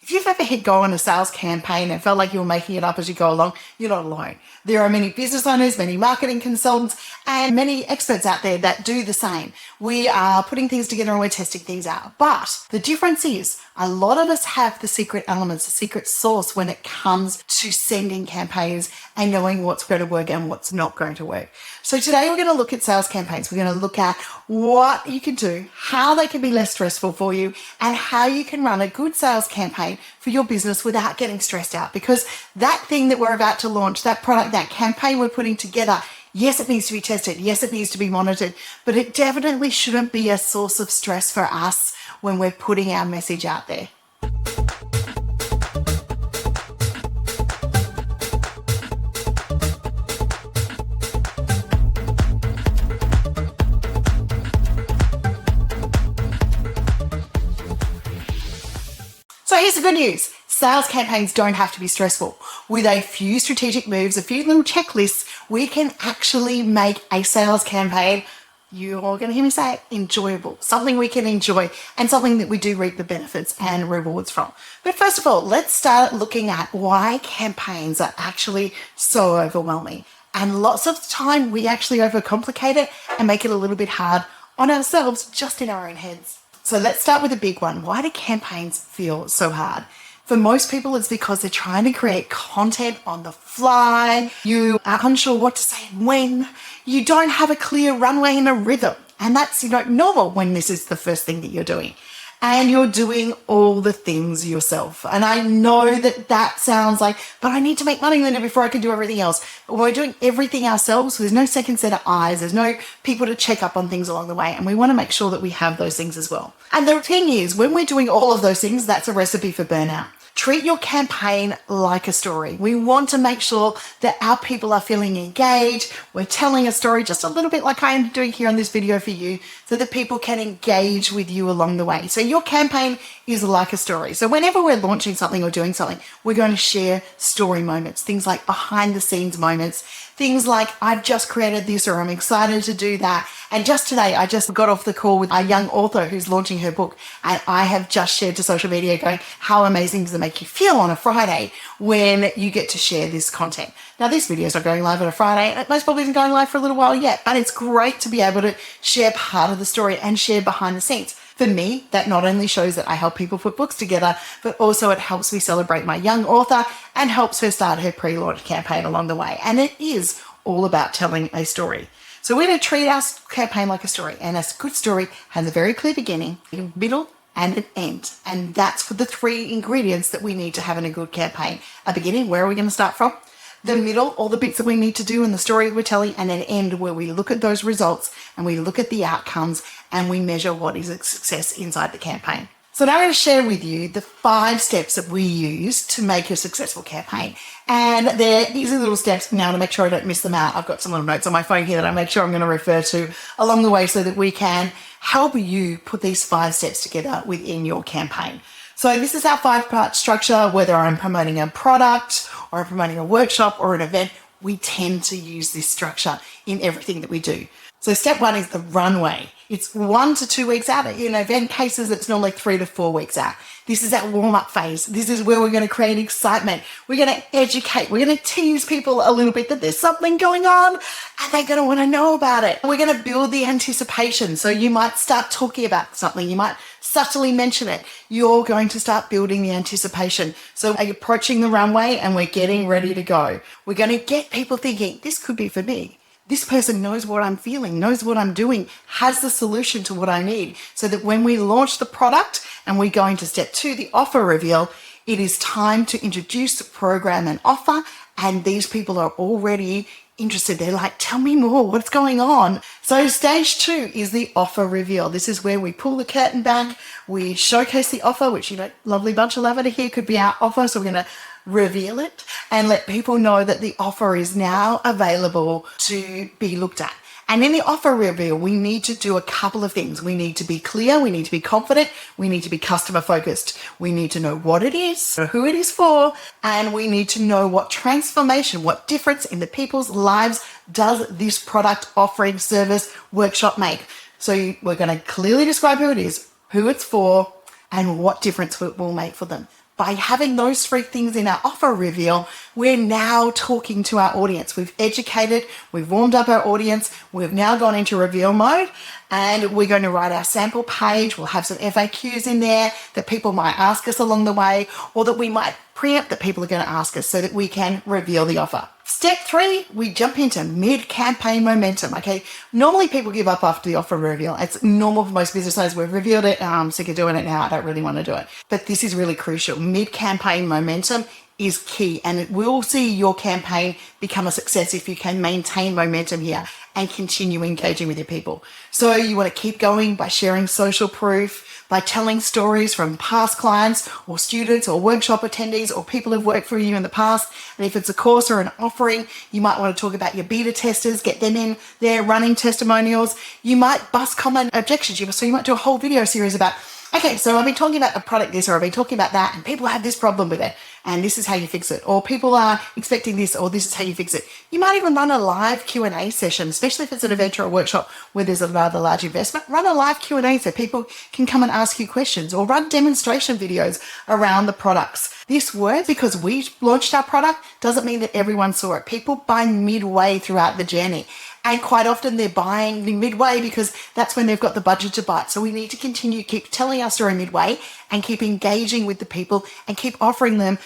If you've ever hit go on a sales campaign and felt like you were making it up as you go along, you're not alone. There are many business owners, many marketing consultants, and many experts out there that do the same. We are putting things together and we're testing things out. But the difference is a lot of us have the secret elements, the secret sauce when it comes to sending campaigns and knowing what's going to work and what's not going to work. So today we're going to look at sales campaigns. We're going to look at what you can do, how they can be less stressful for you, and how you can run a good sales campaign for your business without getting stressed out. Because that thing that we're about to launch, that product, that campaign we're putting together, yes, it needs to be tested. Yes, it needs to be monitored, but it definitely shouldn't be a source of stress for us when we're putting our message out there. So here's the good news. Sales campaigns don't have to be stressful. With a few strategic moves, a few little checklists, we can actually make a sales campaign, you're going to hear me say it, enjoyable. Something we can enjoy and something that we do reap the benefits and rewards from. But first of all, let's start looking at why campaigns are actually so overwhelming. And lots of the time we actually overcomplicate it and make it a little bit hard on ourselves just in our own heads. So let's start with a big one. Why do campaigns feel so hard? For most people, it's because they're trying to create content on the fly. You are unsure what to say and when. You don't have a clear runway and a rhythm. And that's, normal when this is the first thing that you're doing. And you're doing all the things yourself. And I know that sounds like, but I need to make money Linda before I can do everything else. But when we're doing everything ourselves, there's no second set of eyes. There's no people to check up on things along the way. And we want to make sure that we have those things as well. And the thing is, when we're doing all of those things, that's a recipe for burnout. Treat your campaign like a story. We want to make sure that our people are feeling engaged. We're telling a story just a little bit like I am doing here on this video for you so that people can engage with you along the way. So your campaign is like a story. So whenever we're launching something or doing something, we're going to share story moments, things like behind the scenes moments, things like I've just created this or I'm excited to do that. And just today, I just got off the call with a young author who's launching her book. And I have just shared to social media going, how amazing does it make you feel on a Friday when you get to share this content? Now, this video is not going live on a Friday. And it most probably isn't going live for a little while yet. But it's great to be able to share part of the story and share behind the scenes. For me, that not only shows that I help people put books together, but also it helps me celebrate my young author and helps her start her pre-launch campaign along the way. And it is all about telling a story. So we're going to treat our campaign like a story. And a good story has a very clear beginning, a middle, and an end. And that's for the three ingredients that we need to have in a good campaign. A beginning, where are we going to start from? The middle, all the bits that we need to do in the story we're telling, and an end where we look at those results and we look at the outcomes and we measure what is a success inside the campaign. So now I'm going to share with you the 5 steps that we use to make a successful campaign. And they're easy little steps now to make sure I don't miss them out. I've got some little notes on my phone here that I make sure I'm going to refer to along the way so that we can help you put these 5 steps together within your campaign. So this is our 5-part structure. Whether I'm promoting a product or I'm promoting a workshop or an event, we tend to use this structure in everything that we do. So step 1 is the runway. It's 1 to 2 weeks out. In event cases, it's normally 3 to 4 weeks out. This is our warm-up phase. This is where we're going to create excitement. We're going to educate. We're going to tease people a little bit that there's something going on and they're going to want to know about it. We're going to build the anticipation. So you might start talking about something. You might subtly mention it. You're going to start building the anticipation. So we're approaching the runway and we're getting ready to go. We're going to get people thinking, this could be for me. This person knows what I'm feeling, knows what I'm doing, has the solution to what I need, so that when we launch the product and we go into step 2, the offer reveal, it is time to introduce the program and offer, and these people are already interested. They're like, tell me more, what's going on? So stage 2 is the offer reveal. This is where we pull the curtain back, we showcase the offer, which, lovely bunch of lavender here could be our offer, so we're going to reveal it and let people know that the offer is now available to be looked at. And in the offer reveal, we need to do a couple of things. We need to be clear, we need to be confident, we need to be customer focused. We need to know what it is, who it is for, and we need to know what transformation, what difference in the people's lives does this product, offering, service, workshop make. So we're going to clearly describe who it is, who it's for, and what difference it will make for them. By having those three things in our offer reveal, we're now talking to our audience. We've educated, we've warmed up our audience, we've now gone into reveal mode, and we're going to write our sample page. We'll have some FAQs in there that people might ask us along the way, or that we might preempt that people are going to ask us so that we can reveal the offer. Step 3, we jump into mid-campaign momentum, okay? Normally people give up after the offer reveal. It's normal for most business owners. We've revealed it, I'm sick of doing it now, I don't really want to do it. But this is really crucial. Mid-campaign momentum is key, and it will see your campaign become a success if you can maintain momentum here and continue engaging with your people. So you want to keep going by sharing social proof, by telling stories from past clients or students or workshop attendees or people who've worked for you in the past. And if it's a course or an offering, you might want to talk about your beta testers, get them in there running testimonials. You might bust common objections. So you might do a whole video series about, okay, so I've been talking about the product this, or I've been talking about that, and people have this problem with it, and this is how you fix it. Or people are expecting this, or this is how you fix it. You might even run a live Q&A session, especially if it's an event or a workshop where there's a rather large investment. Run a live Q&A so people can come and ask you questions, or run demonstration videos around the products. This works because we launched our product doesn't mean that everyone saw it. People buy midway throughout the journey. And quite often they're buying midway because that's when they've got the budget to buy it. So we need to continue, keep telling our story midway and keep engaging with the people and keep offering them,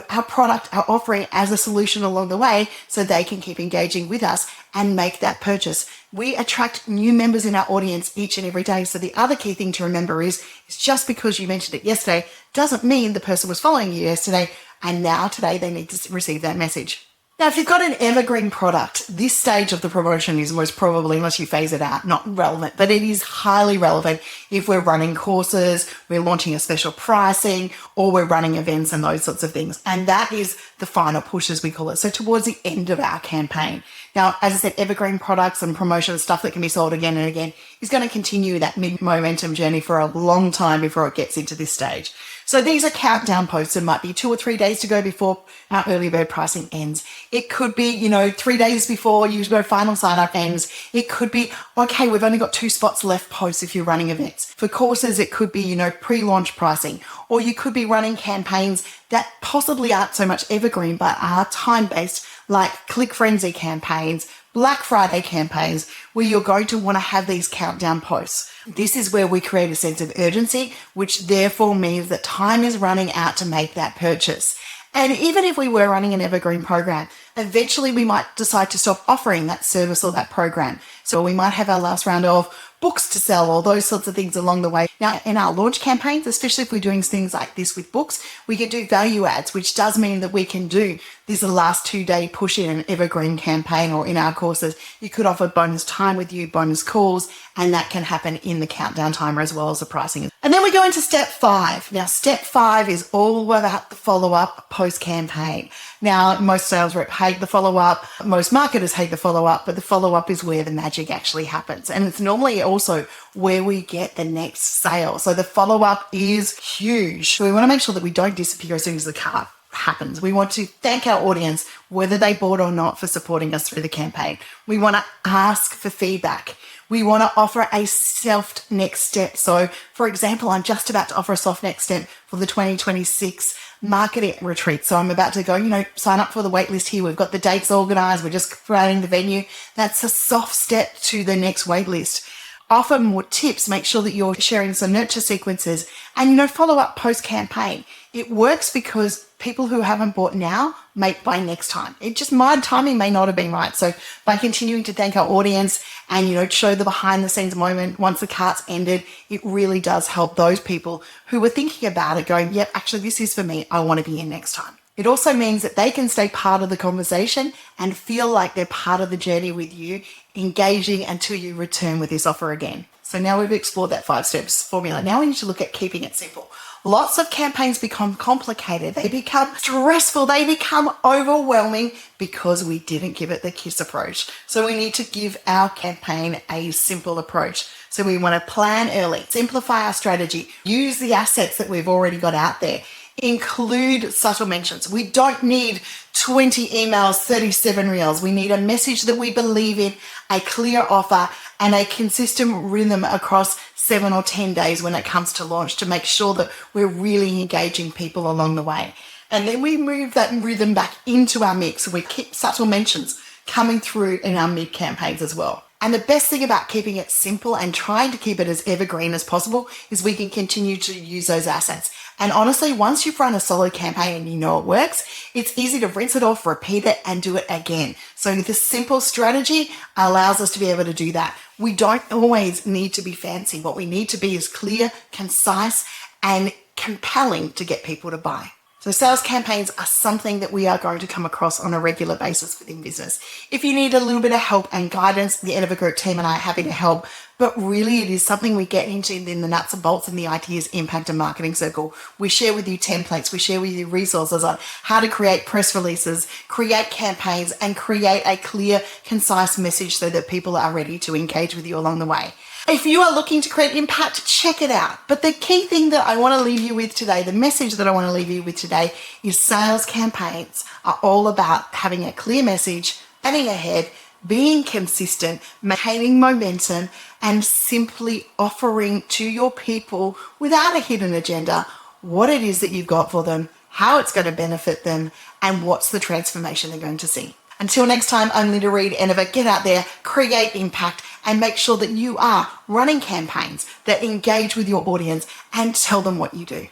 our product, our offering as a solution along the way so they can keep engaging with us and make that purchase. We attract new members in our audience each and every day. So the other key thing to remember is just because you mentioned it yesterday doesn't mean the person was following you yesterday and now today they need to receive that message. Now, if you've got an evergreen product, this stage of the promotion is most probably, unless you phase it out, not relevant, but it is highly relevant if we're running courses, we're launching a special pricing, or we're running events and those sorts of things. And that is the final push, as we call it. So towards the end of our campaign. Now, as I said, evergreen products and promotion stuff that can be sold again and again is going to continue that mid-momentum journey for a long time before it gets into this stage. So these are countdown posts. It might be 2 or 3 days to go before our early bird pricing ends. It could be, 3 days before your final sign up ends. It could be, okay, we've only got 2 spots left posts if you're running events. For courses, it could be, pre-launch pricing, or you could be running campaigns that possibly aren't so much evergreen, but are time-based, like Click Frenzy campaigns, Black Friday campaigns, where you're going to want to have these countdown posts. This is where we create a sense of urgency, which therefore means that time is running out to make that purchase. And even if we were running an evergreen program, eventually we might decide to stop offering that service or that program. So we might have our last round of books to sell or those sorts of things along the way. Now, in our launch campaigns, especially if we're doing things like this with books, we can do value adds, which does mean that we can do this last 2-day push in an evergreen campaign, or in our courses, you could offer bonus time with you, bonus calls, and that can happen in the countdown timer as well as the pricing. And then we go into step 5. Now, step 5 is all about the follow-up post-campaign. Now, most sales reps hate the follow-up, most marketers hate the follow-up, but the follow-up is where the magic actually happens. And it's normally also where we get the next sale. So the follow-up is huge. So we want to make sure that we don't disappear as soon as the cart happens. We want to thank our audience, whether they bought or not, for supporting us through the campaign. We want to ask for feedback. We want to offer a soft next step. So, for example, I'm just about to offer a soft next step for the 2026 marketing retreat. So I'm about to go, sign up for the waitlist here. We've got the dates organized. We're just creating the venue. That's a soft step to the next waitlist. Offer more tips. Make sure that you're sharing some nurture sequences and, follow up post campaign. It works because people who haven't bought now may buy next time. My timing may not have been right. So by continuing to thank our audience and, show the behind the scenes moment once the cart's ended, it really does help those people who were thinking about it going, yep, actually this is for me. I want to be in next time. It also means that they can stay part of the conversation and feel like they're part of the journey with you, engaging until you return with this offer again. So now we've explored that 5 steps formula. Now we need to look at keeping it simple. Lots of campaigns become complicated. They become stressful. They become overwhelming because we didn't give it the KISS approach. So we need to give our campaign a simple approach. So we want to plan early, simplify our strategy, use the assets that we've already got out there, include subtle mentions. We don't need 20 emails, 37 reels. We need a message that we believe in, a clear offer, and a consistent rhythm across 7 or 10 days when it comes to launch to make sure that we're really engaging people along the way. And then we move that rhythm back into our mix. We keep subtle mentions coming through in our mid campaigns as well. And the best thing about keeping it simple and trying to keep it as evergreen as possible is we can continue to use those assets. And honestly, once you've run a solo campaign and you know it works, it's easy to rinse it off, repeat it, and do it again. So this simple strategy allows us to be able to do that. We don't always need to be fancy. What we need to be is clear, concise, and compelling to get people to buy. So sales campaigns are something that we are going to come across on a regular basis within business. If you need a little bit of help and guidance, the Reed-Enever Group team and I are happy to help. But really, it is something we get into in the nuts and bolts in the Ideas, Impact and Marketing Circle. We share with you templates, we share with you resources on how to create press releases, create campaigns, and create a clear, concise message so that people are ready to engage with you along the way. If you are looking to create impact, check it out. But the key thing that I want to leave you with today, the message that I want to leave you with today is sales campaigns are all about having a clear message, planning ahead, being consistent, maintaining momentum, and simply offering to your people without a hidden agenda what it is that you've got for them, how it's going to benefit them, and what's the transformation they're going to see. Until next time, I'm Linda Reed-Enever. Get out there, create impact, and make sure that you are running campaigns that engage with your audience and tell them what you do.